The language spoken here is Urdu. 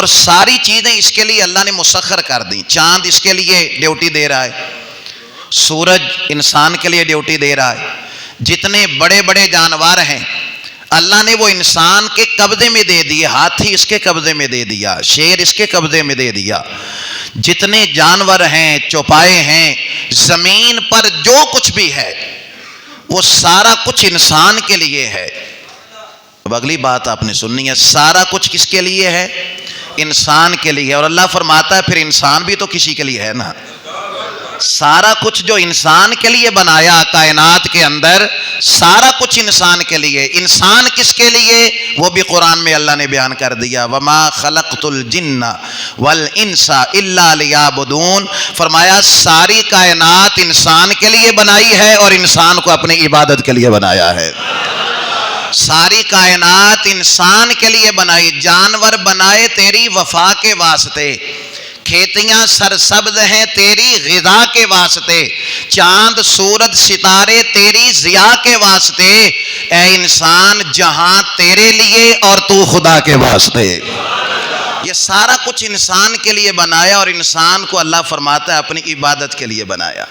اور ساری چیزیں اس کے لیے اللہ نے مسخر کر دی. چاند اس کے لیے ڈیوٹی دے رہا ہے, سورج انسان کے لیے ڈیوٹی دے رہا ہے, جتنے بڑے بڑے جانور ہیں اللہ نے وہ انسان کے قبضے میں دے دیے. ہاتھی اس کے قبضے میں دے دیا, شیر اس کے قبضے میں دے دیا. جتنے جانور ہیں, چوپائے ہیں, زمین پر جو کچھ بھی ہے وہ سارا کچھ انسان کے لیے ہے. اب اگلی بات آپ نے سننی ہے, سارا کچھ کس کے لیے ہے؟ انسان کے لیے. اور اللہ فرماتا ہے پھر انسان بھی تو کسی کے لیے ہے نا. سارا کچھ جو انسان کے لیے بنایا کائنات کے اندر, سارا کچھ انسان کے لیے. انسان کس کے لیے وہ بھی قرآن میں اللہ نے بیان کر دیا, وَمَا خَلَقْتُ الْجِنَّ وَالْإِنسَ إِلَّا لِيَعْبُدُونَ. فرمایا ساری کائنات انسان کے لیے بنائی ہے اور انسان کو اپنی عبادت کے لیے بنایا ہے. ساری کائنات انسان کے لیے بنائی. جانور بنائے تیری وفا کے واسطے, کھیتیاں سرسبز ہیں تیری غذا کے واسطے, چاند سورج ستارے تیری ضیاء کے واسطے. اے انسان جہاں تیرے لیے اور تو خدا کے واسطے. یہ سارا کچھ انسان کے لیے بنایا اور انسان کو اللہ فرماتا ہے اپنی عبادت کے لیے بنایا.